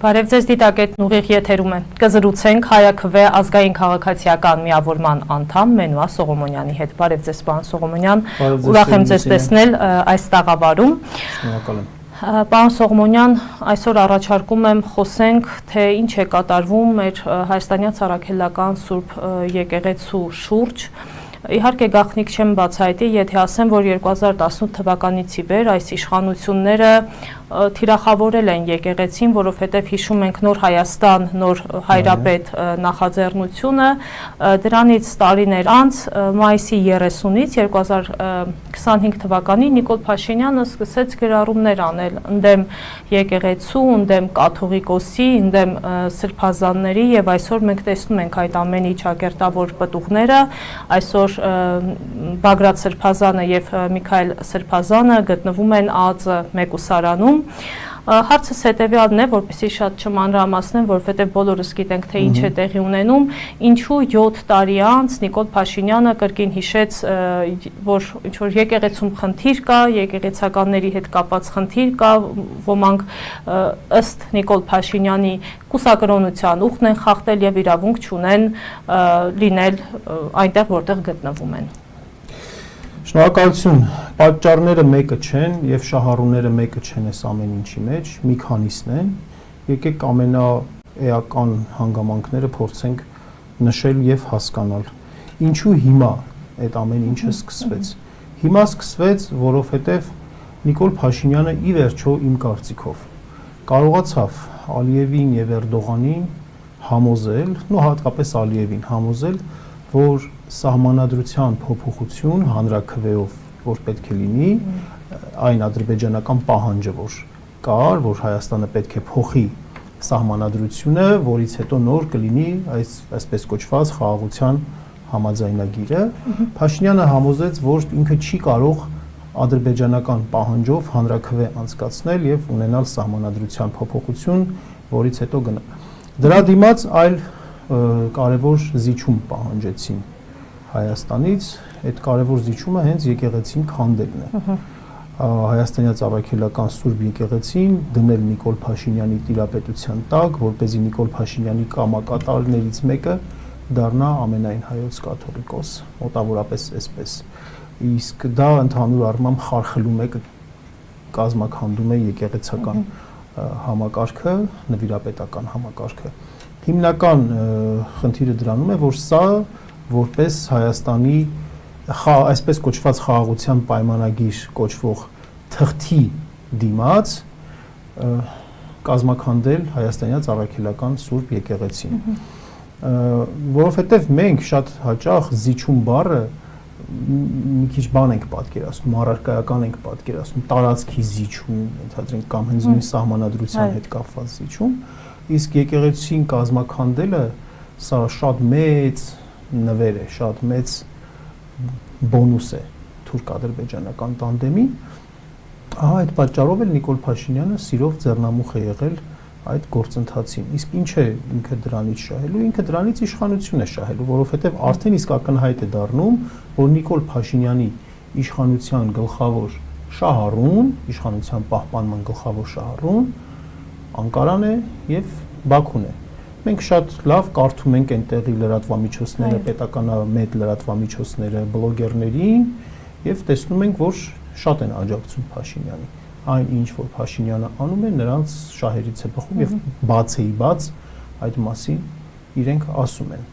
Բարև ձեզ դիտակետն ուղիղ եթերում է։ Կզրուցենք Հայաքվե ազգային քաղաքացիական միավորման անդամ Մենուա Սողոմոնյանի հետ։ Բարև ձեզ, պարոն Սողոմոնյան։ Ուրախ եմ ձեզ տեսնել այս տաղավարում։ Շնորհակալ եմ։ Պարոն Սողոմոնյան, այսօր առաջարկում եմ խոսենք, թե ինչ է կատարվում մեր հայաստանյան Սարաքելական Սուրբ եկեղեցու շուրջ։ Իհարկե գաղտնիք չեմ բացահայտի, եթե ասեմ, որ 2018 թվականից ի վեր այս իշխանությունները թիրախավորել են եկեղեցին, որովհետև հիշում ենք Նոր Հայաստան, Նոր Հայրապետ նախաձեռնությունը, դրանից տարիներ անց մայիսի 30-ից 2025 թվականին Նիկոլ Փաշինյանը սկսեց գրառումներ անել ընդդեմ եկեղեցու, ընդդեմ կաթողիկոսի, ընդդեմ սրբազանների եւ այսօր մենք տեսնում ենք այդ ամենի ճակերտավոր պտուղները, այսօր Բագրատ Սրբազանը եւ Միքայել Սրբազանը գտնվում են ԱԱԾ մեկուսարանում։ Հարցս հետևյալն է, որպեսզի շատ չմանրամասնեմ, որովհետև բոլորս գիտենք, թե ինչ է տեղի ունենում, ինչու 7 տարի անց Նիկոլ Փաշինյանը կրկին հիշեց, որ ինչ-որ եկեղեցում խնդիր կա, եկեղեցականների հետ կապված խնդիր կա, ոմանք ըստ Նիկոլ Փաշինյանի կուսակրոնության ուխտն են խախտել եւ իրավունք չունեն լինել այնտեղ, որտեղ գտնվում են։ Շնորհակալություն։ Պատճառները մեկը չեն եւ շահառուները մեկը չեն այս ամեն ինչի մեջ, մի քանիսն են։ Եկեք ամենաէական հանգամանքները փորձենք նշել եւ հասկանալ։ Ինչու հիմա այդ ամեն ինչը սկսվեց։ Հիմա սկսվեց, որովհետեւ Նիկոլ Փաշինյանը ի վերջո իմ կարծիքով կարողացավ Ալիևին եւ Էրդողանին համոզել, նո հատկապես Ալիևին համոզել, որ սահմանադրության փոփոխություն հանրաքվեով, որ պետք է լինի, այն ադրբեջանական պահանջը, որ կար, որ Հայաստանը պետք է փոխի սահմանադրությունը, որից հետո նոր կլինի այսպես կոչված խաղաղության համաձայնագիրը, Փաշինյանը համոզեց, որ ինքը չի կարող ադրբեջանական պահանջով հանրաքվե անցկացնել եւ ունենալ սահմանադրության փոփոխություն, որից հետո գնա։ Դրա դիմաց այլ կարևոր զիջում պահանջեցին Հայաստանից, այդ կարևոր զիջումը հենց եկեղեցին քանդելն է։ Հայաստանյան Սարաքելական Սուրբ եկեղեցին դնել Նիկոլ Փաշինյանի տիրապետության տակ, որպեսզի Նիկոլ Փաշինյանի կամակատարներից մեկը դառնա ամենայն հայոց կաթողիկոս, մոտավորապես այսպես։ Իսկ դա ընդհանուր առմամբ խարխլում է, կազմաքանդում է եկեղեցական համակարգը, նվիրապետական համակարգը։ Հիմնական խնդիրը դրանում է, որ սա որպես Հայաստանի այսպես կոչված խաղաղության պայմանագիր կոչվող թղթի դիմաց կազմաքանդել Հայաստանյան Սարաքելական Սուրբ եկեղեցին, որովհետև մենք շատ հաճախ զիջում բառը մի քիչ բան ենք պատկերացնում, առարկայական ենք պատկերացնում, տարածքի զիջում, ենթադրենք կամ հենց նույն սահմանադրության հետ կապված զիջում, իսկ եկեղեցին կազմաքանդելը սա շատ մեծ նվեր է, շատ մեծ բոնուս է թուրք-ադրբեջանական տանդեմին։ Ահա այդ պատճառով էլ Նիկոլ Փաշինյանը սիրով ձեռնամուխ է եղել այդ գործընթացին։ Իսկ ինչ է ինքը դրանից շահելու, ինքը դրանից իշխանություն է շահելու, որովհետև արդեն իսկ ակնհայտ է դառնում, որ Նիկոլ Փաշինյանի իշխանության գլխավոր շահառուն, իշխանության պահպանման գլխավոր շահառուն Անկարան է եւ Բաքուն է։ Մենք շատ լավ կարդում ենք այնտեղի լրատվամիջոցները, պետականամետ լրատվամիջոցները, բլոգերներին եւ տեսնում ենք, որ շատ են աջակցում Փաշինյանի։ Այն ինչ որ Փաշինյանը անում է, նրանց շահերից է բխում եւ բացեի բաց այդ մասին իրենք ասում են։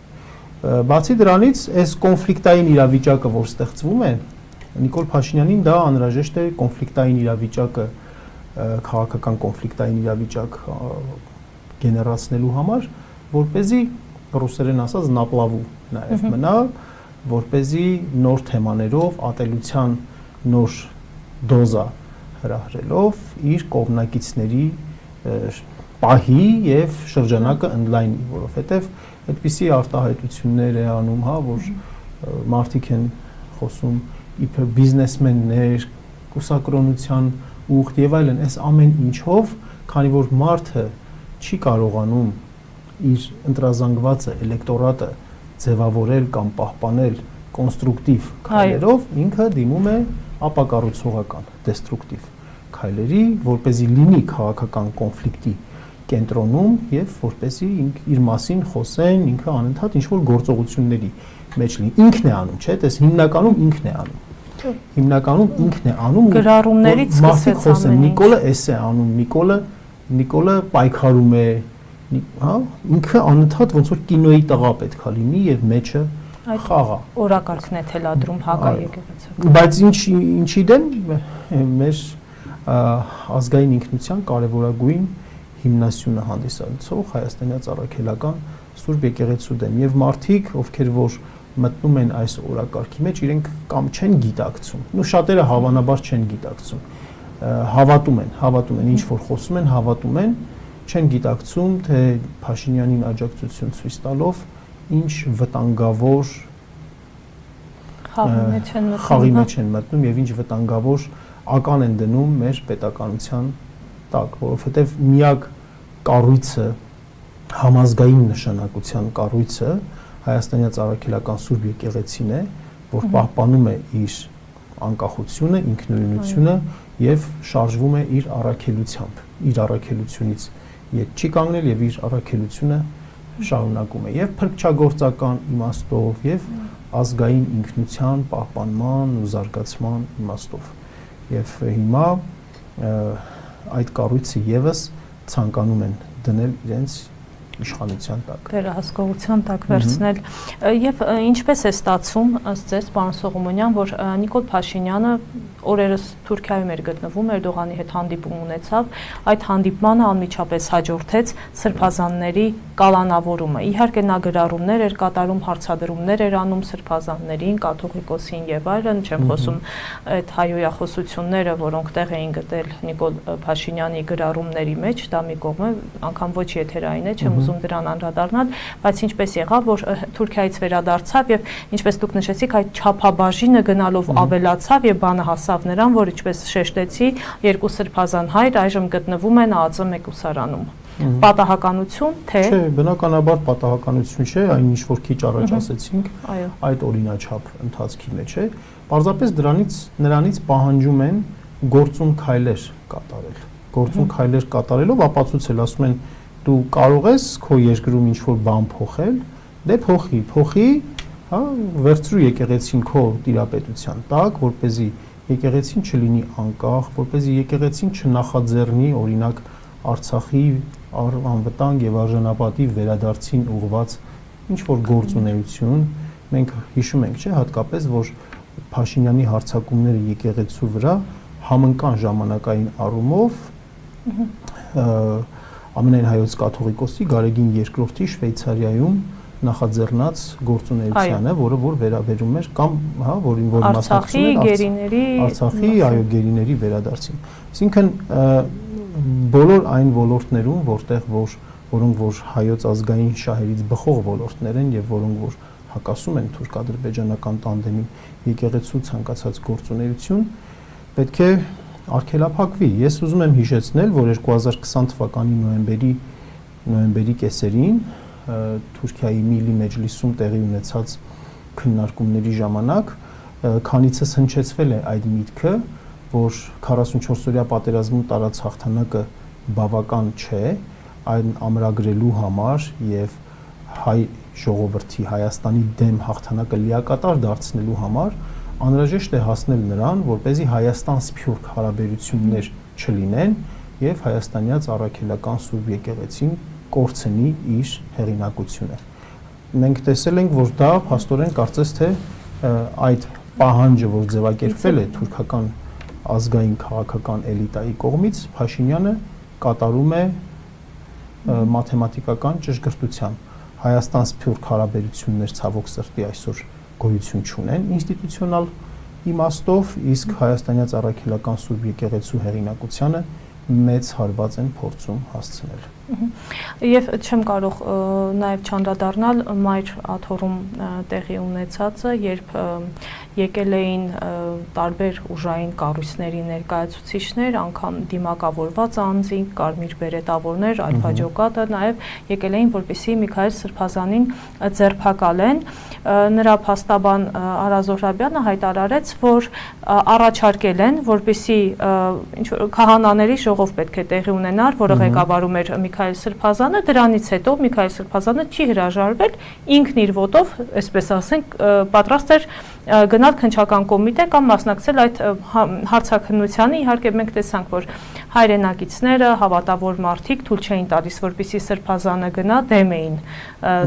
Բացի դրանից, այս կոնֆլիկտային իրավիճակը, որ ստեղծվում է, Նիկոլ Փաշինյանին դա անհրաժեշտ է կոնֆլիկտային իրավիճակը, քաղաքական կոնֆլիկտային իրավիճակ գեներացնելու համար, որպեսզի ռուսերեն ասած նապլավու նաև մնա, որպեսզի նոր թեմաներով, ատելության նոր դոզա հրահրելով իր կողմնակիցների պահի եւ շրջանակը ընդլայնի, որովհետեւ այդպիսի արտահայտություններ է անում, հա, որ մարդիկ են խոսում իբր բիզնեսմեններ, կուսակրոնության ուխտ եւ այլն, այս ամեն ինչով, քանի որ մարդը չի կարողանում իր ընտրազանգվածը, էլեկտորատը ձևավորել կամ պահպանել կոնստրուկտիվ քայլերով, ինքը դիմում է ապակառուցողական, դեստրուկտիվ քայլերի, որպեսզի լինի քաղաքական կոնֆլիկտի կենտրոնում եւ որպեսզի իր մասին խոսեն, ինքը անընդհատ ինչ-որ գործողությունների մեջ լինի։ Ինքն է անում, չէ՞, տես հիմնականում ինքն է անում։ Հիմնականում ինքն է անում գրառումներից սկսեց ամեն ինչ։ Նիկոլը էս է անում, Նիկոլը պայքարում է, հա, ինքը անընդհատ ոնց որ կինոյի տղա պետքա լինի եւ մեջը խաղա։ Օրակարգն է թելադրում հակաեկեղեցական։ Բայց ինչի դեմ մեր ազգային ինքնության կարևորագույն հիմնասյունը հանդիսացող հայաստանյան առաքելական Սուրբ եկեղեցու դեմ եւ մարդիկ, ովքեր որ մտնում են այս օրակարգի մեջ, իրենք կամ չեն գիտակցում, ու շատերը հավանաբար չեն գիտակցում, հավատում են, ինչ որ խոսում են, հավատում են, չեն գիտակցում, թե Փաշինյանին աջակցություն ցույց տալով ինչ վտանգավոր խաղի մեջ են մտնում եւ ինչ վտանգավոր ական են դնում մեր պետականության տակ, որովհետեւ միակ կառույցը համազգային նշանակության կառույցը հայաստանյան առաքելական Սուրբ եկեղեցին է, որ պահպանում է իր անկախությունը, ինքնուրույնությունը եւ շարժվում է իր առաքելությամբ, իր առաքելությունից ետ չի կանգնել եւ իր առաքելությունը շարունակում է եւ փրկչագործական իմաստով եւ ազգային ինքնության պահպանման ու զարգացման իմաստով եւ հիմա այդ կառույցը եւս ցանկանում են դնել իրենց իշխանության տակ վերահսկողության տակ վերցնել եւ ինչպես է ստացվում ըստ ձեզ պարոն Սողոմոնյան որ Նիկոլ Փաշինյանը օրերս Թուրքիայում էր գտնվում Էրդողանի հետ հանդիպում ունեցավ այդ հանդիպմանը անմիջապես հաջորդեց սրբազանների կալանավորումը իհարկե նա գրառումներ էր կատարում հարցադրումներ էր անում սրբազաններին կաթողիկոսին եւ այլն չեմ խոսում այդ հայոյախոսությունները որոնք տեղ էին գտել Նիկոլ Փաշինյանի գրառումների մեջ դա մի կողմ է անգամ ոչ եթերային է չեմ ուզում դրան անդրադառնալ, բայց ինչպես եղավ, որ Թուրքիայից վերադարձավ եւ ինչպես դուք նշեցիք, այդ չափաբաժինը գնալով ավելացավ եւ բանը հասավ նրան, որ ինչպես շեշտեցի, երկու սրբազան հայր այժմ գտնվում են ԱԱԾ մեկուսարանում։ Պատահականություն թե Չէ, բնականաբար պատահականություն չէ, այն ինչ որ քիչ առաջ ասեցինք, այդ օրինաչափ ընթացքի մեջ է, պարզապես նրանից պահանջում են գործուն քայլեր կատարել։ Գործուն քայլեր կատարելով ապացուցել, ասում են դու կարող ես քո երկրում ինչ-որ բան փոխել, դե փոխի, հա, վերցրու եկեղեցին քո տիրապետության տակ, որպեսզի եկեղեցին չլինի անկախ, որպեսզի եկեղեցին չնախաձեռնի, օրինակ Արցախի անվտանգ եւ արժանապատիվ վերադարձին ուղղված ինչ-որ գործունեություն, մենք հիշում ենք, չէ, հատկապես որ Փաշինյանի հարձակումները եկեղեցու վրա համընկան ժամանակային առումով Ամենայն հայոց կաթողիկոսի Գարեգին II-ի Շվեյցարիայում նախաձեռնած գործունեությանը, որը որ վերաբերում էր կամ, հա, որին որ մասնակցում էր Արցախի, այո, գերիների վերադարձին։ Այսինքն բոլոր այն ոլորտներում, որոնք որ հայոց ազգային շահերից բխող ոլորտներ են եւ որոնք որ հակասում են թուրք-ադրբեջանական տանդեմին, եկեղեցու ցանկացած գործունեություն պետք է արգելափակվի։ Ես ուզում եմ հիշեցնել, որ 2020 թվականի նոյեմբերի կեսերին Թուրքիայի Միլի Մեջլիսում տեղի ունեցած քննարկումների ժամանակ քանիցս հնչեցվել է այդ միտքը, որ 44-օրյա պատերազմում տարած հաղթանակը բավական չէ, այն ամրագրելու համար եւ հայ ժողովրդի Հայաստանի դեմ հաղթանակը լիակատար դարձնելու համար անհրաժեշտ է հասնել նրան, որպեսզի Հայաստան-Սփյուռք հարաբերություններ չլինեն եւ հայաստանյաց առաքելական Սուրբ եկեղեցին կորցնի իր հեղինակությունը։ Մենք տեսել ենք, որ դա փաստորեն կարծես թե այդ պահանջը, որ ձևակերպվել է թուրքական ազգային քաղաքական էլիտայի կողմից, Փաշինյանը կատարում է մաթեմատիկական ճշգրտությամբ։ Հայաստան-Սփյուռք հարաբերություններ ցավոք սրտի այսօր գոյություն չունեն ինստիտուցիոնալ իմաստով, իսկ հայաստանյաց առաքելական Սուրբ եկեղեցու հեղինակությանը մեծ հարված են փորձում հասցնել։ Եվ չեմ կարող նաև չանդրադառնալ մայր աթոռում տեղի ունեցածը, երբ եկել էին տարբեր ուժային կառույցների ներկայացուցիչներ, անգամ դիմակավորված անձինք, կարմիր բերետավորներ, Ալֆա Ջոկատը նաև եկել էին, որպեսզի Միքայել Սրբազանին ձերբակալեն։ Նրա փաստաբան Արա Զոհրաբյանը հայտարարեց, որ առաջարկել են, որպեսզի քահանաների ժողով պետք է տեղի ունենար, որը ղեկավարում էր Միքայել Սրբազանը, դրանից հետո Միքայել Սրբազանը չի հրաժարվել, ինքն իր ոտով, այսպես ասենք, պատրաստ էր գնալ քննչական կոմիտե կամ մասնակցել այդ հարցաքննությանը։ Իհարկե մենք տեսանք, որ հայրենակիցները, հավատավոր մարդիկ թույլ չէին տալիս, որպեսզի Սրբազանը գնա, դեմ էին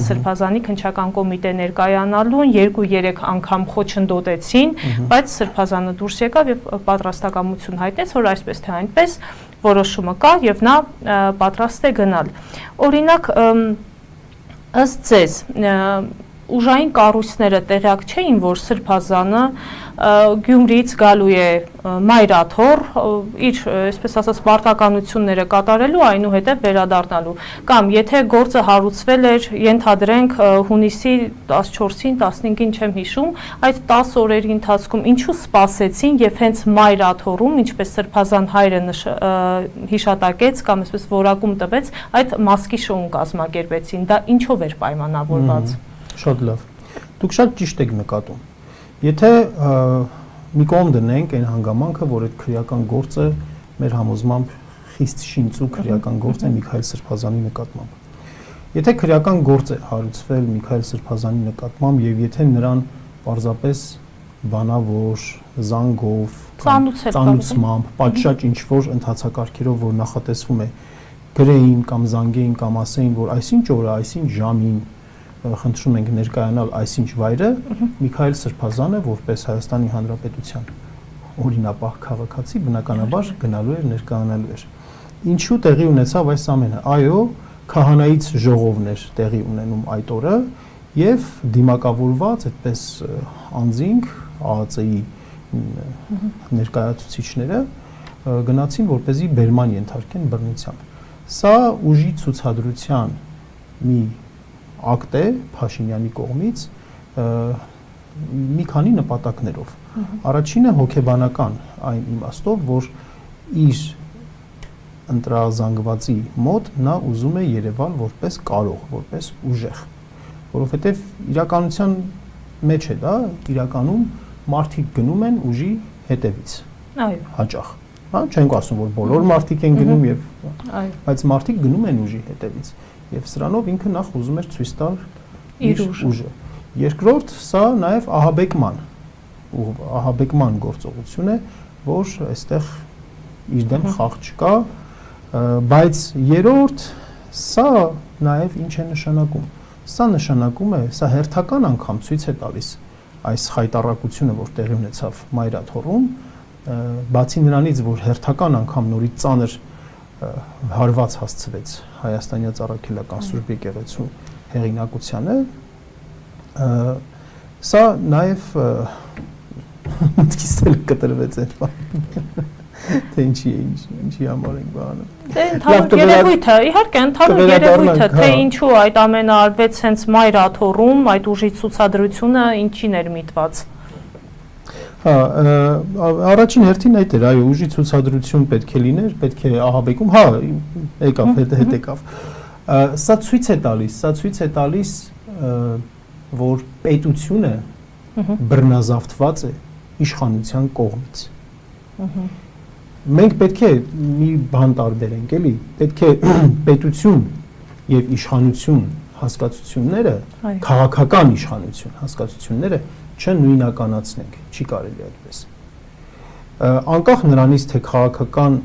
Սրբազանի քննչական կոմիտե ներկայանալուն, 2-3 անգամ խոչընդոտեցին, բայց Սրբազանը դուրս եկավ եւ պատրաստակամություն հայտնեց, որ այսպես թե այնպես որոշումը կա եւ նա պատրաստ է գնալ։ Օրինակ, ըստ ձեզ, ուժային կառույցները տեղյակ չէին, որ Սրբազանը Գյումրիից գալու է մայրաթոռ, իր, այսպես ասած, պարտականությունները կատարելու, այնուհետև վերադառնալու։ Կամ եթե գործը հարուցվել էր, ենթադրենք հունիսի 14-ին, 15-ին չեմ հիշում, այդ 10 օրերի ընթացքում ինչու սպասեցին եւ հենց մայրաթոռում, ինչպես Սրբազան հայրը հիշատակեց կամ այսպես որակում տվեց, այդ մասկի շոուն կազմակերպեցին։ Դա ինչով էր պայմանավորված։ Շատ լավ։ Դուք շատ ճիշտ եք նկատում։ Եթե մի կողմ դնենք այն հանգամանքը, որ այդ քրեական գործը մեր համոզմամբ խիստ շինծու քրեական գործ է Միքայել Սրբազանի նկատմամբ։ Եթե քրեական գործ է հարուցվել Միքայել Սրբազանի նկատմամբ եւ եթե նրան պարզապես բանավոր, զանգով, ծանուցմամբ, պատշաճ ինչ-որ ընթացակարգերով, որ նախատեսվում է գրեին կամ զանգեին կամ ասեին, որ այսինչ օրը, այսինչ ժամին խնդրում ենք ներկայանալ այսինչ վայրը, Միքայել Սրբազանը որպես Հայաստանի Հանրապետության օրինապահ քաղաքացի բնականաբար գնալու էր, ներկայանալու էր։ Ինչու տեղի ունեցավ այս ամենը։ Այո, քահանայից ժողովն էր տեղի ունենում այդ օրը եւ դիմակավորված այդպես անձինք ԱԱԾ-ի ներկայացուցիչները գնացին, որպեսզի բերման ենթարկեն բռնությամբ։ Սա ուժի ցուցադրության մի ակտ է Փաշինյանի կողմից մի քանի նպատակներով։ Առաջինը հոգեբանական այն իմաստով, որ իր ընտրազանգվածի մոտ նա ուզում է երևալ որպես կարող, որպես ուժեղ, որովհետև իրականության մեջ է դա, իրականում մարդիկ գնում են ուժի հետևից։ Այո։ Հաճախ։ Հա, չենք ասում, որ բոլոր մարդիկ են գնում եւ բայց մարդիկ գնում են ուժի հետևից։ Եվ սրանով ինքը նախ ուզում էր ցույց տալ իր ուժը։ Երկրորդ, սա նաև ահաբեկման գործողություն է, որ այստեղ իր դեմ խաղ չկա, բայց երրորդ, սա նաև ինչ է նշանակում։ Սա նշանակում է, սա հերթական անգամ ցույց է տալիս այս խայտառակությունը, որ տեղի ունեցավ մայրաթոռում, բացի նրանից, որ հերթական անգամ նորից ծանր հարված հասցվեց Հայաստանյա Ծառաքելական Սուրբ Եկեղեցու հեղինակությանը, սա նաև մտքից կտրվեց այդ բանը, թե ինչի համար ենք բանում։ Դե ընդհանուր երևույթը, իհարկե ընդհանուր երևույթը, թե ինչու այդ ամենը արվեց հենց մայրաթոռում, այդ ուժի ցուցադրությունը ինչին էր միտված։ Հա, առաջին հերթին այդ էր, այո, ուժի ցուցադրություն պետք է լիներ, պետք է ահաբեկում, հա, եկավ, հետ եկավ։ Սա ցույց է տալիս, որ պետությունը բռնազավթված է իշխանության կողմից։ Մենք պետք է մի բան տարբերենք, էլի, պետք է պետություն եւ իշխանություն հասկացությունները, քաղաքական իշխանություն հասկացությունները չնույնականացնենք, չի կարելի այդպես։ Անկախ նրանից, թե քաղաքական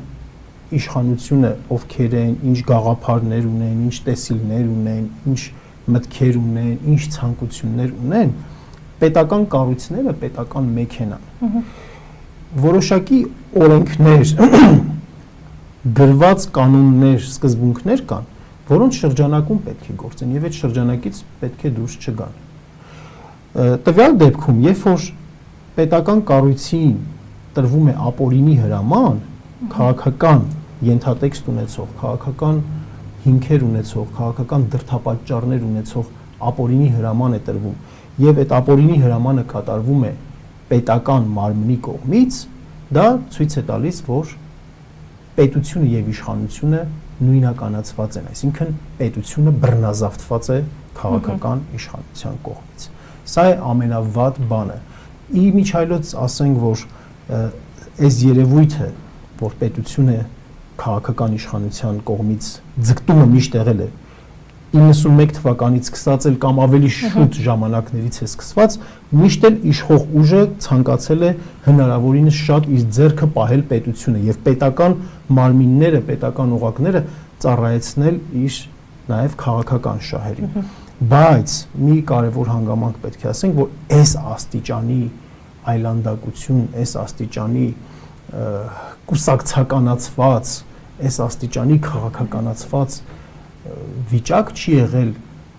իշխանությունը ովքեր են, ինչ գաղափարներ ունեն, ինչ տեսիլներ ունեն, ինչ մտքեր ունեն, ինչ ցանկություններ ունեն, պետական կառույցները, պետական մեքենան։ Որոշակի օրենքներ, գրված կանոններ, սկզբունքներ կան, որոնց շրջանակում պետք է գործեն եւ այդ շրջանակից պետք է դուրս չգան։ Տվյալ դեպքում, երբ որ պետական կառույցին տրվում է ապօրինի հրաման, քաղաքական ենթատեքստ ունեցող, քաղաքական հիմքեր ունեցող, քաղաքական դրդապատճառներ ունեցող ապօրինի հրաման է տրվում, եւ այդ ապօրինի հրամանը կատարվում է պետական մարմնի կողմից, դա ցույց է տալիս, որ պետությունը եւ իշխանությունը նույնականացված են, այսինքն պետությունը բռնազավթված է քաղաքական իշխանության կողմից։ Սա է ամենավատ բանը։ Իմիջայլոց ասենք, որ այս երևույթը, որ պետությունը քաղաքական իշխանության կողմից ձգտումը միշտ եղել է 91 թվականից սկսած էլ կամ ավելի շուտ ժամանակներից է սկսված, միշտ էլ իշխող ուժը ցանկացել է հնարավորինս շատ իր ձեռքը պահել պետությունը եւ պետական մարմինները, պետական օղակները ծառայեցնել իր նաեւ քաղաքական շահերին։ Բայց մի կարևոր հանգամանք պետք է ասենք, որ այս աստիճանի այլանդակություն, այս աստիճանի կուսակցականացված, այս աստիճանի քաղաքականացված վիճակ չի եղել,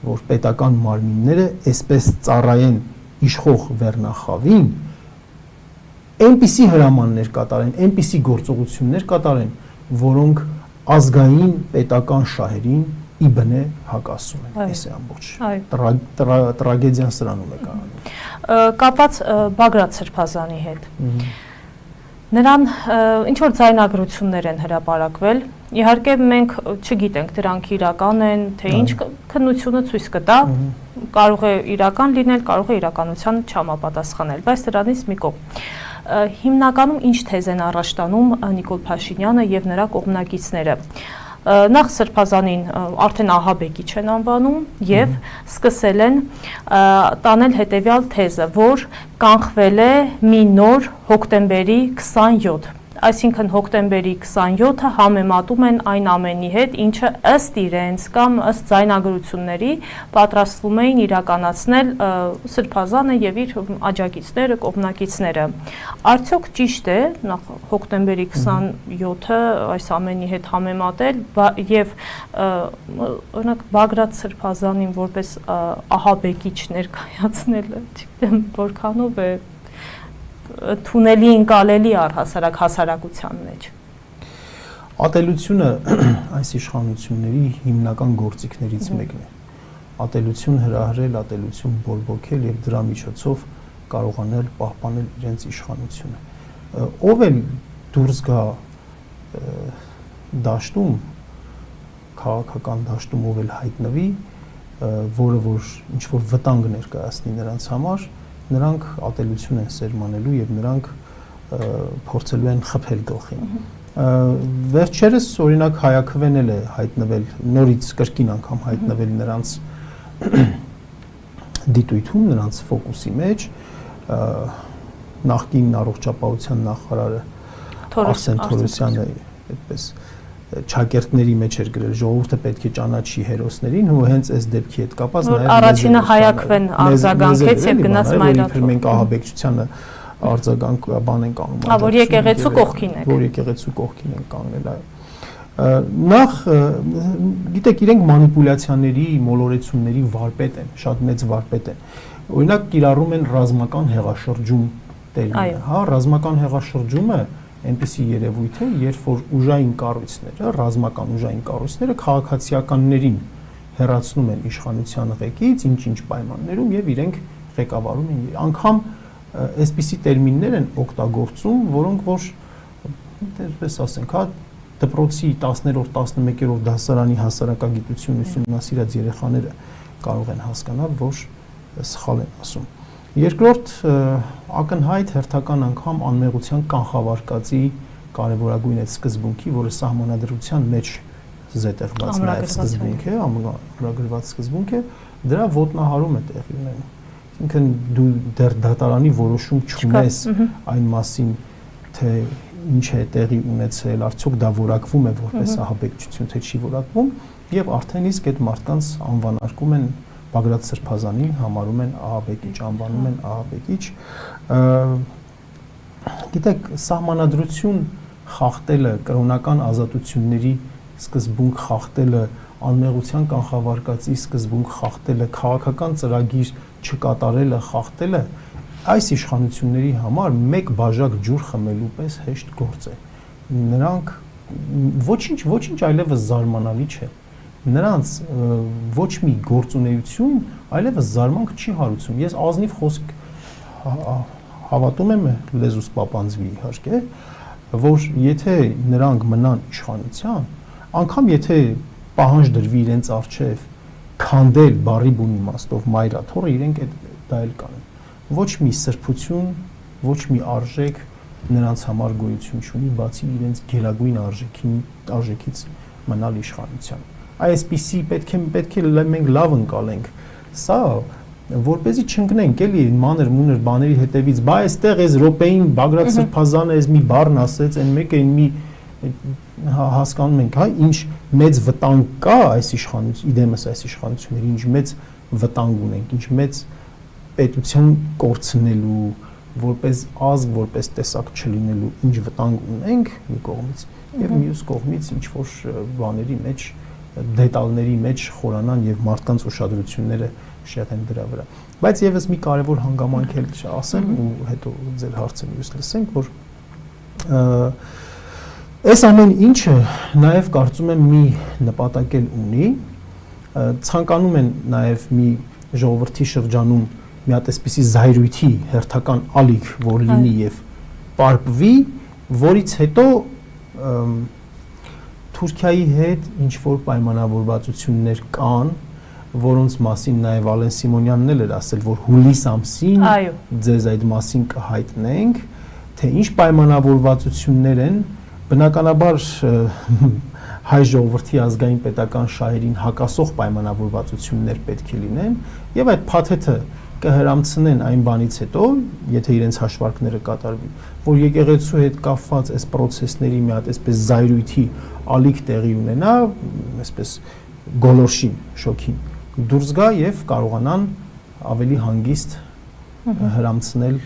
որ պետական մարմինները այսպես ծառայեն իշխող վերնախավին, այնպիսի հրամաններ կատարեն, այնպիսի գործողություններ կատարեն, որոնք ազգային պետական շահերին ի բնե հակասում են, այս է ամբողջ տրագեդիան սրանում է կայանում։ Կապված Բագրատ Սրբազանի հետ նրան ինչ որ ձայնագրություններ են հրապարակվել, իհարկե մենք չգիտենք դրանք իրական են, թե ինչ քննությունը ցույց կտա, կարող է իրական լինել, կարող է իրականության չհամապատասխանել, բայց դրանից մի կողմ հիմնականում ինչ թեզ են առաջ տանում Նիկոլ Փաշինյանը եւ նրա կողմնակիցները։ Նախ Սրբազանին արդեն ահաբեկիչ են անվանում եւ սկսել են տանել հետեւյալ թեզը, որ կանխվել է մի նոր հոկտեմբերի 27, այսինքն հոկտեմբերի 27-ը համեմատում են այն ամենի հետ, ինչը ըստ իրենց կամ ըստ ձայնագրությունների պատրաստվում էին իրականացնել Սրբազանը եւ իր աջակիցները, կողմնակիցները։ Արդյոք ճիշտ է նախ հոկտեմբերի 27-ը այս ամենի հետ համեմատել եւ օրինակ Բագրատ Սրբազանին որպես ահաբեկիչ ներկայացնելը, չգիտեմ որքանով է թունելի ընկալելի առհասարակ հասարակության մեջ։ Ատելությունը այս իշխանությունների հիմնական գործիքներից մեկն է։ Ատելություն հրահրել, ատելություն բորբոքել եւ դրա միջոցով կարողանել պահպանել իրենց իշխանությունը։ Ով էլ դուրս գա դաշտում, քաղաքական դաշտում ով էլ հայտնվի, որը որ ինչ որ վտանգ ներկայացնի նրանց համար, նրանք ատելություն են սերմանելու եւ նրանք փորձելու են խփել գլխին։ Վերջերս օրինակ Հայաքվեն էլ է հայտնվել, նորից կրկին անգամ հայտնվել նրանց դիտույթում, նրանց ֆոկուսի մեջ, նախկին առողջապահության նախարարը Արսեն Թորոսյանը այդպես ճակերտների մեջ էր գրել ժողովուրդը պետք է ճանաչի հերոսներին ու հենց այս դեպքի հետ կապված նաև առաջինը Հայաքվեն արձագանքեց եւ գնաց Մայրաթոր մենք ահաբեկչությանը արձագանք բան ենք անում որ եկեղեցու կողքին եք որ եկեղեցու կողքին են կանգնել այո նախ գիտեք իրենք մանիպուլյացիաների մոլորեցումների վարպետ են շատ մեծ վարպետ են օրինակ կիրառում են ռազմական հեղաշրջում տերմինը հա ռազմական հեղաշրջումը այնպիսի երևույթ է, երբ որ ուժային կառույցները, ռազմական ուժային կառույցները քաղաքացիականներին հեռացնում են իշխանության ղեկից, ինչ-ինչ պայմաններում եւ իրենք ղեկավարում են։ Անկամ այսպիսի տերմիններ են օգտագործում, որոնք որ այսպես ասենք, հա, դպրոցի 10-րդ, 11-րդ դասարանի հասարակագիտություն ուսումնասիրած երեխաները կարող են հասկանալ, որ սխալ են ասում։ Երկրորդ ակնհայտ հերթական անգամ անմեղության կանխավարկածի կարևորագույն այդ սկզբունքի, որը սահմանադրության մեջ զետեղված նաև սկզբունք է, ամրագրված սկզբունք է, դրա ոտնահարում է տեղի ունենում։ Այսինքն դու դեռ դատարանի որոշում չունես այն մասին, թե ինչ է տեղի ունեցել, արդյոք դա որակվում է որպես ահաբեկչություն, թե չի որակվում, եւ արդեն իսկ այդ մարդկանց անվանարկում են Բագրատ Սրբազանին համարում են ահաբեկիչ, անվանում են ահաբեկիչ։ Գիտեք, սահմանադրություն խախտելը, կրոնական ազատությունների սկզբունք խախտելը, անմեղության կանխավարկածի սկզբունք խախտելը, քաղաքական ծրագիր չկատարելը, խախտելը, այս իշխանությունների համար մեկ բաժակ ջուր խմելու պես հեշտ գործ է։ Նրանք ոչինչ այլևս զարմանալի չէ։ Նրանց ոչ մի գործունեություն այլևս զարմանք չի հարուցում։ Ես ազնիվ խոսք հավատում եմ լեզուս պապանձվի իհարկե, որ եթե նրանք մնան իշխանության, անգամ եթե պահանջ դրվի իրենց առջև քանդել բարի բուն իմաստով Մայրաթորը, իրենք դա էլ կանեն։ Ոչ մի սրբություն, ոչ մի արժեք, նրանց համար գոյություն չունի, բացի իրենց գերագույն արժեքից մնալ իշխանության։ Այսպիսի պետք է մենք լավ ընկալենք։ Սա որպեսզի չընկնենք էլի մանր-մունր բաների հետևից, բա այստեղ այս րոպեին Բագրատ Սրբազանը այս մի բառն ասեց, այն մեկը այն մի հասկանում ենք, հա, ինչ մեծ վտանգ կա այս իշխանություն, իդեմս այս իշխանությունների, ինչ մեծ վտանգ ունենք, ինչ մեծ պետություն կորցնելու, որպես ազգ, որպես տեսակ չլինելու, ինչ վտանգ ունենք մի կողմից, եւ մյուս կողմից ինչ որ բաների մեջ, դետալների մեջ խորանան եւ մարդկանց ուշադրությունները շեղեն դրա վրա։ Բայց եւս մի կարեւոր հանգամանք էլ ասեմ ու հետո ձեր հարցը մյուս լսենք, որ այս ամեն ինչը նաեւ կարծում եմ մի նպատակ էլ ունի, ցանկանում են նաեւ մի ժողովրդի շրջանում մի հատ այսպիսի զայրույթի հերթական ալիք, որ լինի եւ պարպվի, որից հետո Թուրքիայի հետ ինչ որ պայմանավորվածություններ կան, որոնց մասին նաև Ալեն Սիմոնյանն էլ էր ասել, որ հուլիս ամսին ձեզ այդ մասին կհայտնենք, թե ինչ պայմանավորվածություններ են, բնականաբար հայ ժողովրդի ազգային պետական շահերին հակասող պայմանավորվածություններ պետք է լինեն, եւ այդ փաթեթը կհրամցնեն այն բանից հետո, եթե իրենց հաշվարկները կատարվի, որ եկեղեցու հետ կապված այս process-ների մի հատ այսպես զայրույթի ալիք տեղի ունենա, այսպես գոլորշին, շոքին դուրս գա եւ կարողանան ավելի հանգիստ հրամցնել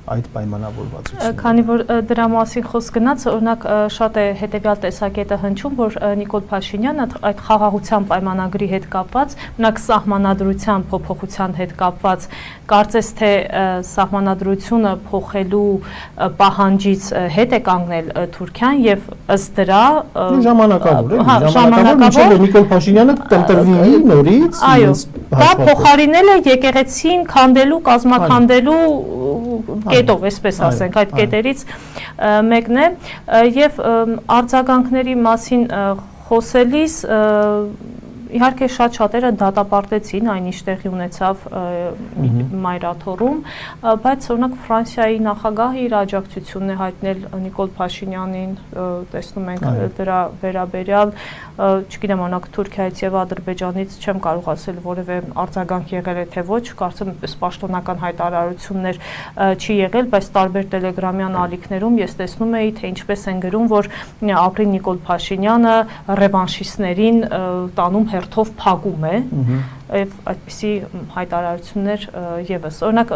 այդ պայմանավորվածությունները։ Քանի որ դրա մասին խոսք գնաց, օրինակ շատ է հետեւյալ տեսակետը հնչում, որ Նիկոլ Փաշինյանը այդ խաղաղության պայմանագրի հետ կապված, օրինակ սահմանադրության փոփոխության հետ կապված, կարծես թե սահմանադրությունը փոխելու պահանջից հետ է կանգնել Թուրքիան եւ ըստ դրա ժամանակավոր է, ժամանակավոր Նիկոլ Փաշինյանը կընտրվի նորից, դա փոխարինել է եկեղեցին քանդելու, կազմաքանդելու կետով, այսպես ասենք, այդ կետերից մեկն է եւ արձագանքների մասին խոսելիս իհարկե շատ շատերը դատապարտեցին այն ինչ տեղի ունեցավ Մայրաթոռում, բայց օրինակ Ֆրանսիայի նախագահը իր աջակցությունն է հայտնել Նիկոլ Փաշինյանին, տեսնում ենք դրա վերաբերյալ, չգիտեմ, օրինակ Թուրքիայից եւ Ադրբեջանից չեմ կարող ասել որևէ արձագանք եղել է թե ոչ, կարծեմ այս պաշտոնական հայտարարություններ չի եղել, բայց տարբեր տելեգրամյան ալիքներում ես տեսնում էի, թե ինչպես են գրում, որ ապրի Նիկոլ Փաշինյանը ռևանշիստներին տանում հերթով փակում է եւ այդպիսի հայտարարություններ եւս օրինակ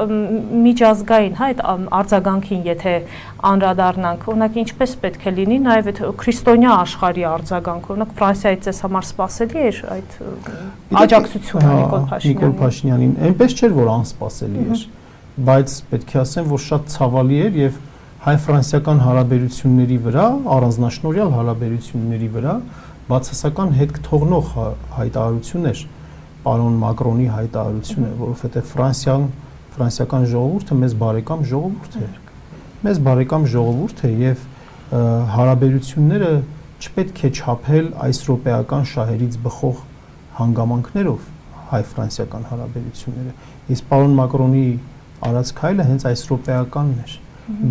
միջազգային հա այդ արձագանքին եթե անդրադառնանք օրինակ ինչպես պետք է լինի նաեւ այդ քրիստոնյա աշխարհի արձագանք օրինակ Ֆրանսիայից էս համար սպասելի էր այդ աջակցությունը Նիկոլ Փաշինյանին այնպես չէր որ անսպասելի էր բայց պետք է ասեմ որ շատ ցավալի էր եւ հայ-ֆրանսիական հարաբերությունների վրա առանձնաշնորհյալ հարաբերությունների վրա բացասական հետք թողնող հայտարարություն էր պարոն Մակրոնի հայտարարությունը, որովհետև ֆրանսիական ժողովուրդը մեզ բարեկամ ժողովուրդ է։ Մեզ բարեկամ ժողովուրդ է եւ հարաբերությունները չպետք է չափել այս ռոպեական շահերից բխող հանգամանքներով հայ-ֆրանսիական հարաբերությունները։ Իսկ պարոն Մակրոնի արած քայլը հենց այս ռոպեականն էր։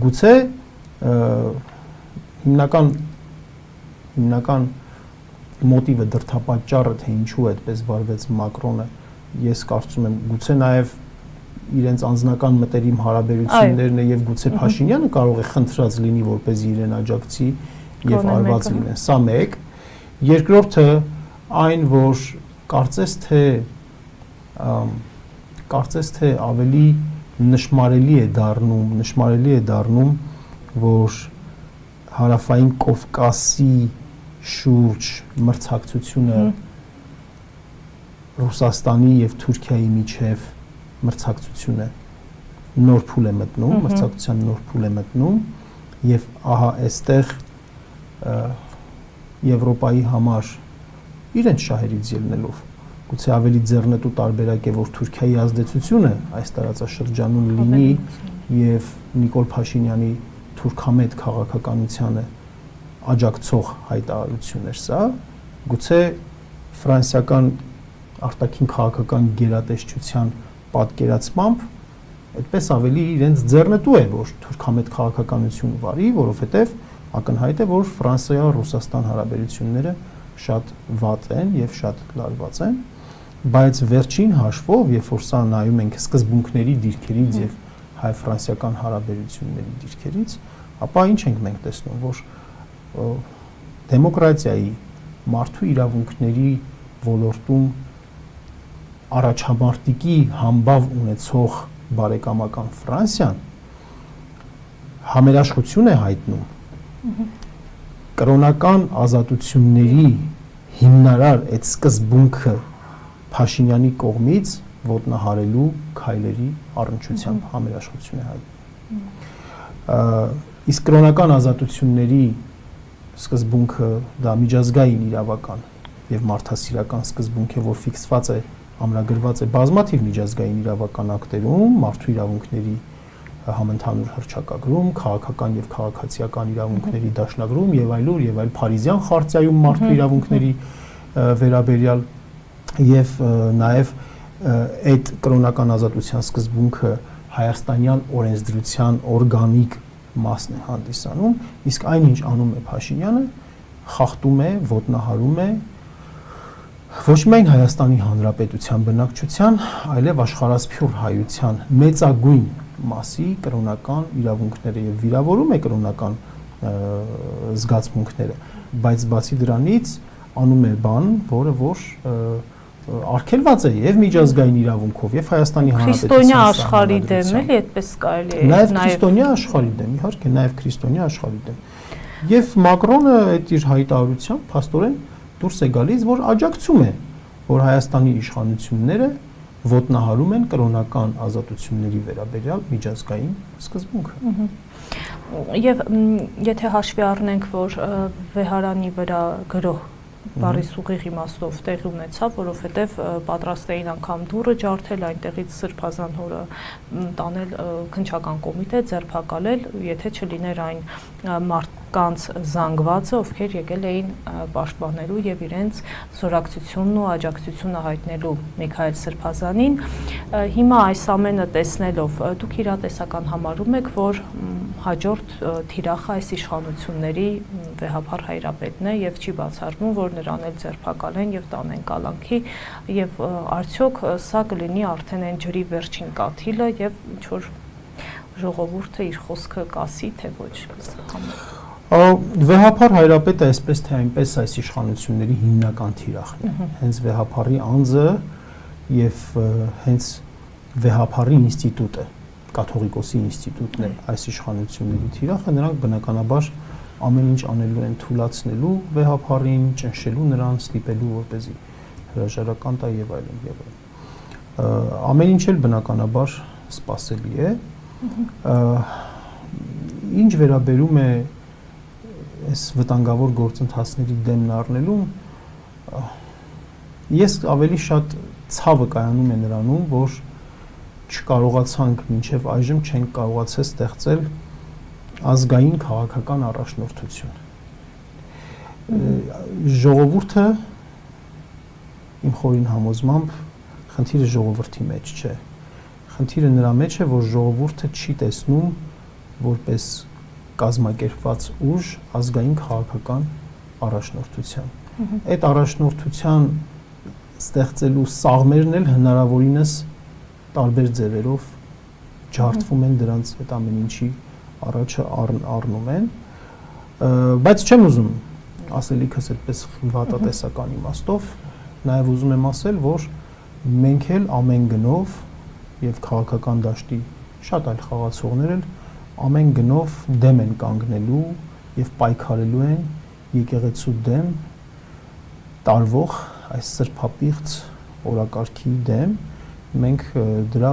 Գուցե հիմնական մոտիվը դրդապատճառը թե ինչու այդպես վարվեց Մակրոնը ես կարծում եմ գուցե նաև իրենց անձնական մտերիմ հարաբերություններն է եւ գուցե Փաշինյանը կարող է խնդրած լինի որպեսզի իրեն աջակցի եւ արված լինեն սա մեկ երկրորդը այն որ կարծես թե ավելի նշмарելի է դառնում որ հարավային Կովկասի շուրջ մրցակցությունը Ռուսաստանի եւ Թուրքիայի միջև մրցակցությունը նոր փուլ է մտնում, մրցակցության նոր փուլ է մտնում եւ ահա այստեղ Եվրոպայի համար իրենց շահերից ելնելով գուցե ավելի ձեռնտու տարբերակ է որ Թուրքիայի ազդեցությունը այս տարածաշրջանում լինի եւ Նիկոլ Փաշինյանի թուրքամետ քաղաքականությանը աջակցող հայտարարություն էր սա գուցե ֆրանսիական արտաքին քաղաքական գերատեսչության պատկերացմամբ այդպես ավելի իրենց ձեռնտու է, որ թուրքամետ քաղաքականություն վարի, որովհետև ակնհայտ է, որ Ֆրանսիա-Ռուսաստան հարաբերությունները շատ վատ են եւ շատ լարված են, բայց վերջին հաշվով, երբ որ սա նայում ենք սկզբունքների դիրքերից եւ հայ-ֆրանսիական հարաբերությունների դիրքերից, ապա ինչ ենք մենք տեսնում, որ դեմոկրատիայի, մարդու իրավունքների ոլորտում առաջամարտիկի համբավ ունեցող բարեկամական Ֆրանսիան համերաշխություն է հայտնում կրոնական ազատությունների հիմնարար այդ սկզբունքը Փաշինյանի կողմից ոտնահարելու քայլերի առնչությամբ համերաշխություն է հայտնում։ Իսկ կրոնական ազատությունների սկզբունքը դա միջազգային իրավական եւ մարդասիրական սկզբունք է, որ ֆիքսված է, ամրագրված է բազմաթիվ միջազգային իրավական ակտերում, մարդու իրավունքների համընդհանուր հռչակագրում, քաղաքական եւ քաղաքացիական իրավունքների դաշնագրում եւ այլ Փարիզյան խարտիայում մարդու իրավունքների վերաբերյալ եւ նաեւ այդ կրոնական ազատության սկզբունքը հայաստանյան օրենսդրության օրգանիկ մասն է հանդիսանում, իսկ այնինչ անում է Փաշինյանը, խախտում է, ոտնահարում է ոչ միայն Հայաստանի Հանրապետության բնակչության, այլև աշխարհասփյուռ հայության մեծագույն մասի կրոնական իրավունքները եւ վիրավորում է կրոնական զգացմունքները, բայց բացի դրանից անում է բան, որը որ արգելված է եւ միջազգային իրավունքով եւ Հայաստանի Հանրապետության աշխարհի դեմ էլի այդպես կարելի է նաեւ քրիստոնյա աշխարհի դեմ, իհարկե նաեւ քրիստոնյա աշխարհի դեմ եւ Մակրոնը այդ իր հայտարարությամբ փաստորեն դուրս է գալիս, որ աջակցում է, որ Հայաստանի իշխանությունները ոտնահարում են կրոնական ազատությունների վերաբերյալ միջազգային սկզբունքը։ Եվ եթե հաշվի առնենք, որ վեհարանի վրա գրող բարիս ուղիղ իմաստով տեղի ունեցավ, որովհետև պատրաստ էին անգամ դուռը ջարդել, այնտեղից Սրբազան հորը տանել քննչական կոմիտե, ձերբակալել, եթե չլիներ այն մարդկանց զանգվածը, ովքեր եկել էին պաշտպանելու եւ իրենց զորակցությունն ու աջակցությունը հայտնելու Միքայել Սրբազանին։ Հիմա այս ամենը տեսնելով դուք իրատեսական համարում եք, որ հաջորդ թիրախը այս իշխանությունների վեհափառ հայրապետն է եւ չի բացառվում, որ նրան էլ ձերբակալեն եւ տանեն կալանքի եւ արդյոք սա կլինի արդեն այն ջրի վերջին կաթիլը եւ ինչ որ ժողովուրդը իր խոսքը կասի թե ոչ։ Վեհափառ հայրապետը այսպես թե այնպես այս իշխանությունների հիմնական թիրախն է։ Հենց վեհափառի անձը եւ հենց վեհափառի ինստիտուտը, կաթողիկոսի ինստիտուտն է այս իշխանությունների թիրախը, նրանք բնականաբար ամեն ինչ անելու են թույլատնելու վեհափառին, ճնշելու նրան, ստիպելու որպեսզի հրաժարական տա եւ այլն եւ այլն։ Ամեն ինչ էլ բնականաբար սպասելի է։ Ինչ վերաբերում է այս վտանգավոր գործընթացների դեմն առնելուն, ես ավելի շատ ցավը կայանում է նրանում, որ չկարողացանք մինչև այժմ չենք կարողացել ստեղծել ազգային քաղաքական առաջնորդություն։ Ժողովուրդը իմ խորին համոզմամբ խնդիրը ժողովրդի մեջ չէ։ Խնդիրը նրա մեջ է, որ ժողովուրդը չի տեսնում որպես կազմակերպված ուժ ազգային քաղաքական առաջնորդության։ Այդ առաջնորդության ստեղծելու սաղմերն էլ հնարավորինս տարբեր ձևերով ջարդվում են դրանց այդ ամեն ինչի առաջը առնում են, բայց չեմ ուզում ասելիքս այդպես վատատեսական իմաստով, նաև ուզում եմ ասել, որ մենք էլ ամեն գնով եւ քաղաքական դաշտի շատ այլ խաղացողներ էլ ամեն գնով դեմ են կանգնելու եւ պայքարելու են եկեղեցու դեմ տարվող այս սրբապիղծ օրակարգի դեմ, մենք դրա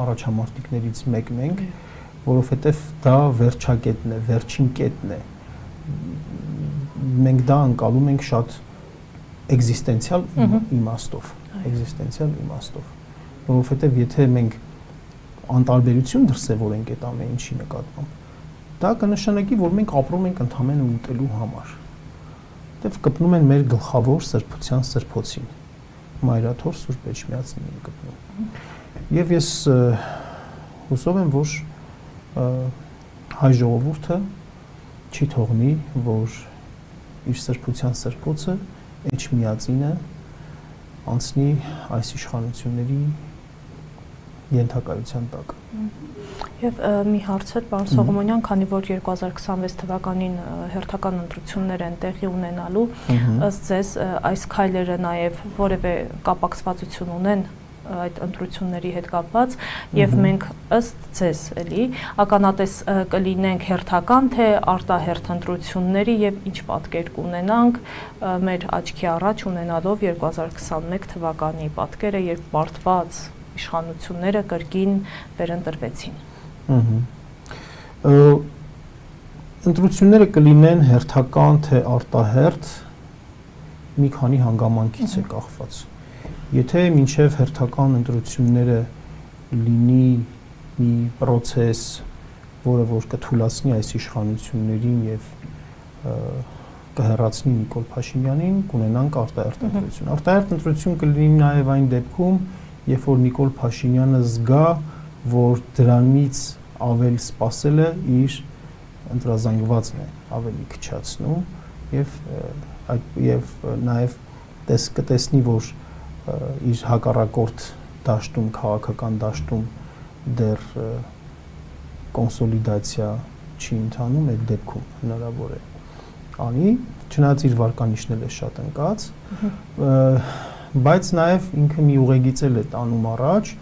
առաջամարտիկներից մեկն ենք, որովհետև դա վերջակետն է, վերջին կետն է։ Մենք դա անցալում ենք շատ էգզիստենցիալ իմաստով, որովհետև եթե մենք անտարբերություն դրսևորենք այդ ամեն ինչի նկատմամբ, դա կնշանակի, որ մենք ապրում ենք ընդհանրապես ուտելու համար։ Դեռ կպնում են մեր գլխավոր սրբության սրբոցին։ Մայրաթոր Սուրբ Էջմիածնին են գտնում։ Եվ ես հուսով եմ, որ հայ ժողովուրդը չի թողնի, որ իր սրբության սրբոցը էջմիածինը անցնի այս իշխանությունների ենթակայության տակ։ Եվ մի հարց էր, պարոն Սողոմոնյան, քանի որ 2026 թվականին հերթական ընտրություններ են տեղի ունենալու, ըստ ձեզ այս քայլերը նաև որևէ կապակցվածություն ունեն այդ ընտրությունների հետ կապված եւ մենք ըստ ձեզ էլի ականատես կլինենք հերթական թե արտահերթ ընտրությունների եւ ինչ պատկեր կունենանք մեր աչքի առաջ ունենալով 2021 թվականի պատկերը, երբ բարդված իշխանությունները կրկին վերընտրվեցին։ Ընտրությունները կլինեն հերթական թե արտահերթ մի քանի հանգամանքից է կախված։ Եթե մինչև հերթական ընտրությունները լինի մի process, որը որ կթույլատնի այս իշխանություններին եւ կհեռացնի Նիկոլ Փաշինյանին, կունենանք արտահերթ ընտրություն։ Արտահերթ ընտրություն կլինի նաեւ այն դեպքում, երբ որ Նիկոլ Փաշինյանը զգա, որ դրանից ավել սпасելը իր ընտրազանգվածն է ավելի քչացնում եւ նաեւ կտեսնի, որ իր հակառակորդ դաշտում, քաղաքական դաշտում դեռ կոնսոլիդացիա չի ընթանում, այդ դեպքում հնարավոր է անի, չնայած իր վարկանիշն է շատ ընկած, բայց նաև ինքը մի ուղեգիծ է տանում առաջ,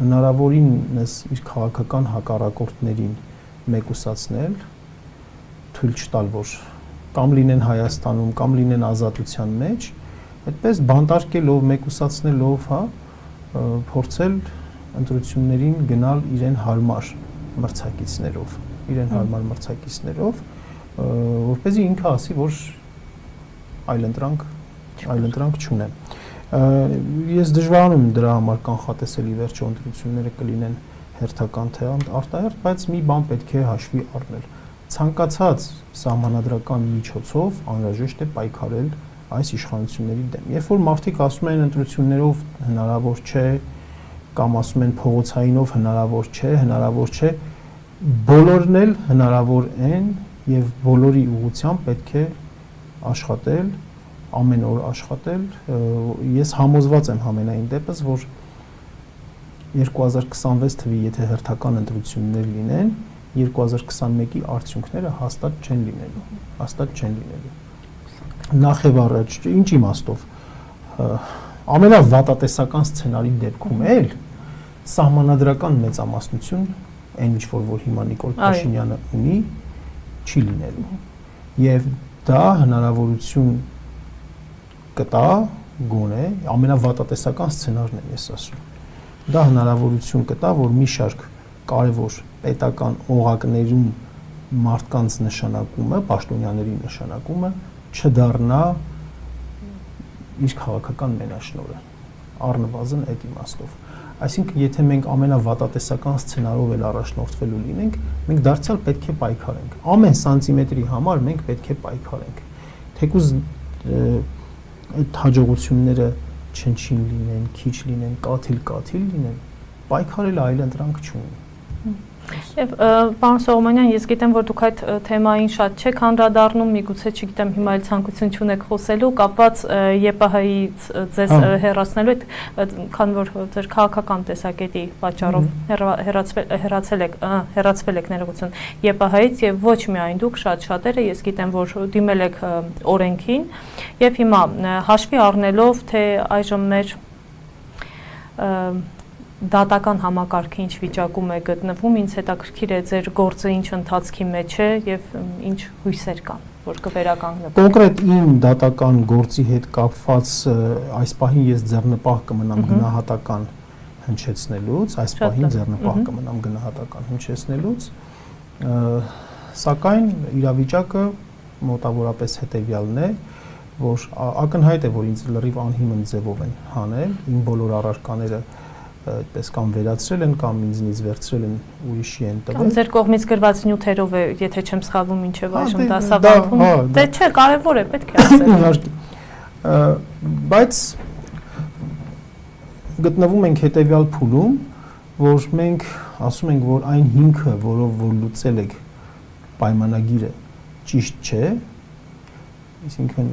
հնարավորինս իր քաղաքական հակառակորդներին մեկուսացնել, թույլ չտալ, որ կամ լինեն Հայաստանում, կամ լինեն ազատության մեջ, այդպես բանտարկելով, մեկուսացնելով, փորձել ընտրություններին գնալ իրեն հարմար մրցակիցներով, որպեսզի ինքը ասի, որ այլընտրանք չունեն։ Ես դժվարանում եմ դրա համար կանխատեսելի վերջո ընտրությունները կլինեն հերթական թե արտահերթ, բայց մի բան պետք է հաշվի առնել։ Ցանկացած սահմանադրական միջոցով անհրաժեշտ է պայքարել այս իշխանությունների դեմ։ Երբ որ մարդիկ ասում են ընտրություններով հնարավոր չէ, կամ ասում են փողոցայինով հնարավոր չէ, բոլորն էլ հնարավոր են եւ բոլորի ուղղությամբ պետք է աշխատել, ամեն օր աշխատել։ Ես համոզված եմ համենայն դեպս, որ 2026 թվականի եթե հերթական ընտրություններ լինեն, 2021-ի արդյունքները հաստատ չեն լինելու։ Նախ եւ առաջ, ինչ իմաստով, ամենավատատեսական սցենարի դեպքում էլ սահմանադրական մեծամասնություն, այն ինչ որ հիմա Նիկոլ Փաշինյանը ունի, չի լինելու։ Եվ դա հնարավորություն կտա գոնե ամենավատատեսական սցենարն եմ ես ասում։ Դա հնարավորություն կտա, որ մի շարք կարևոր պետական օղակներում մարդկանց նշանակումը, պաշտոնյաների նշանակումը չդառնա իր քաղաքական մենաշնորհը, առնվազն այդ իմաստով։ Այսինքն, եթե մենք ամենավատատեսական սցենարով էլ առաջնորդվելու լինենք, մենք դարձյալ պետք է պայքարենք։ Ամեն սանտիմետրի համար մենք պետք է պայքարենք։ Թեկուզ այդ հաջողությունները չնչին լինեն, քիչ լինեն, կաթիլ լինեն, պայքարելը այլընտրանք չունի։ Եվ պարոն Սողոմոնյան, ես գիտեմ, որ դուք այդ թեմային շատ չեք անդրադառնում, միգուցե չգիտեմ հիմա էլ ցանկություն չունեք խոսելու, կապված ԵՊՀ-ից ձեզ հեռացնելու այդ, քանի որ ձեր քաղաքական տեսակետի պատճառով հեռացվել եք ներողություն ԵՊՀ-ից եւ ոչ միայն դուք, շատերը, ես գիտեմ, որ դիմել եք օրենքին եւ հիմա հաշվի առնելով, թե այժմ մեր դատական համակարգը ինչ վիճակում է գտնվում, ինձ հետաքրքիր է ձեր գործը ինչ ընթացքի մեջ է եւ ինչ հույսեր կան, որ կվերականգնվի։ Կոնկրետ իմ դատական գործի հետ կապված այս պահին ես ձեռնպահ կմնամ գնահատական հնչեցնելուց, սակայն իրավիճակը մոտավորապես հետեւյալն է, որ ակնհայտ է, որ ինձ լրիվ անհիմն ձևով են հանել, իմ բոլոր առարկաները այդպես կամ վերացրել են կամ ինձնից վերցրել են ուրիշի են տվել։ Կամ ձեր կողմից գրված նյութերով է, եթե չեմ սխալվում, ինչև այժմ դասավանդվում։ Դե չէ, կարևոր է, պետք է ասել։ Բայց գտնվում ենք հետևյալ փուլում, որ մենք ասում ենք, որ այն հիմքը, որով որ լուծել եք պայմանագիրը, ճիշտ չէ, այսինքն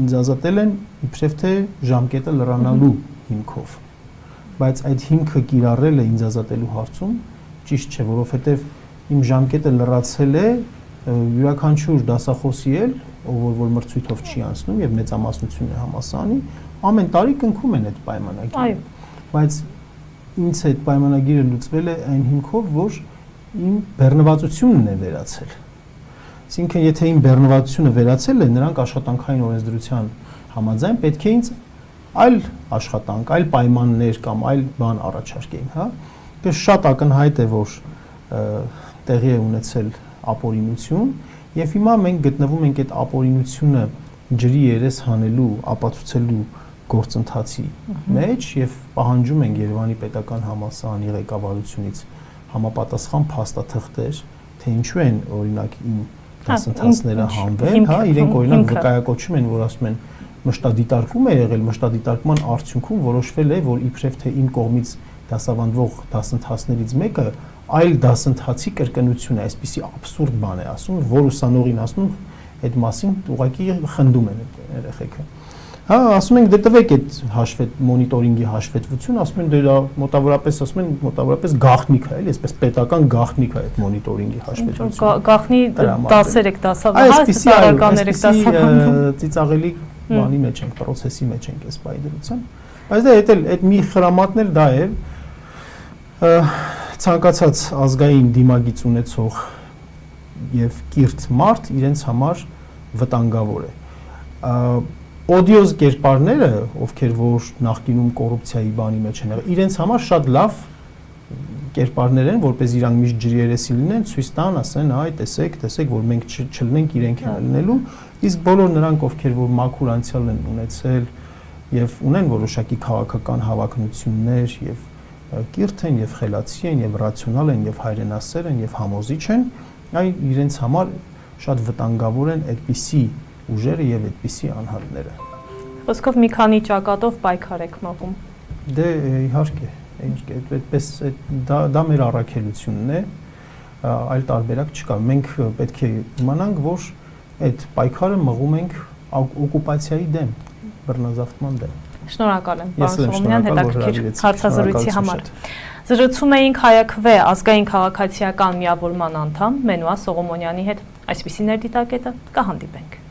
ինձ ազատել են իբրև թե ժամկետը լրանալու հիմքով, բայց այդ հիմքը կիրառելը ինձ ազատելու հարցում ճիշտ չէ, որովհետև իմ ժամկետը լրացել է յուրաքանչյուր դասախոսի էլ, ով որ մրցույթով չի անցնում եւ մեծամասնությունն է համասանի, ամեն տարի կնքում են այդ պայմանագիրը։ Բայց ինձ այդ պայմանագիրը լուծվել է այն հիմքով, որ իմ բեռնվածությունն է վերացել։ Այսինքն, եթե իմ բեռնվածությունը վերացել է, նրանք աշխատանքային օրենսդրության համաձայն պետք է ինձ այլ աշխատանք, այլ պայմաններ կամ այլ բան առաջարկեին, հա։ Դա շատ ակնհայտ է, որ տեղի է ունեցել ապօրինություն, եւ հիմա մենք գտնվում ենք այդ ապօրինությունը ջրի երես հանելու, ապացուցելու գործընթացի մեջ եւ պահանջում ենք Երևանի պետական համալսարանի ղեկավարությունից համապատասխան փաստաթղթեր, թե ինչու են օրինակ իմ դասընթացները հանվել, հա, իրենք օրինակ վկայակոչում են, որ ասում են մշտադիտարկում է եղել, մշտադիտարկման արդյունքում որոշվել է, որ իբրև թե իմ կողմից դասավանդվող դասընթացներից մեկը այլ դասընթացի կրկնություն է, այսպիսի աբսուրդ բան է ասում, որ ուսանողին ասում այդ մասին ուղղակի խնդում են երեխեքը։ Հա, ասում ենք դե տվեք այդ մոնիտորինգի հաշվետվություն, ասում են դե մոտավորապես ասում են մոտավորապես գաղտնիք է, էլի, այսպես պետական գաղտնիք է այդ մոնիտորինգի հաշվետվությունը։ Գաղտնի դասեր եք դասավանդում, այսպիսի ծիծաղելի բանի մեջ ենք, process-ի մեջ ենք այս բայդրության։ Բայց դա այդ մի խրամատն էլ դա է ցանկացած ազգային դիմագիծ ունեցող եւ կիրթ մարդ իրենց համար վտանգավոր է։ Օդիոզ կերպարները, ովքեր որ նախկինում կոռուպցիայի բանի մեջ են եղել, իրենց համար շատ լավ կերպարներ են, որպես իրանք միշտ ջրի երեսի լինեն, ցույց տան, ասեն, այ տեսեք, որ մենք չլինենք իրենք են լինելու, իսկ բոլոր նրանք, ովքեր որ մաքուր անցյալ են ունեցել եւ ունեն որոշակի քաղաքական հավակնություններ եւ կիրթ են եւ խելացի են եւ ռացիոնալ են եւ հայրենասեր են եւ համոզիչ են, այ իրենց համար շատ վտանգավոր են այդպիսի ուժերը եւ այդպիսի անհատները։ Խոսքով մի քանի ճակատով պայքար եք մղում։ Դե իհարկե, այդպես դա մեր առաքելությունն է, այլ տարբերակ չկա։ Մենք պետք է իմանանք, որ այդ պայքարը մղում ենք օկուպացիայի դեմ, բռնազավթման դեմ։ Շնորհակալ եմ, պարոն Սողոմոնյան, հետաքրքիր հարցազրույցի համար։ Զրուցում էինք Հայաքվե ազգային քաղաքացիական միավորման անդամ Մենուա Սողոմոնյանի հետ։ Այսպիսի ներդիտակետը կհանդիպենք։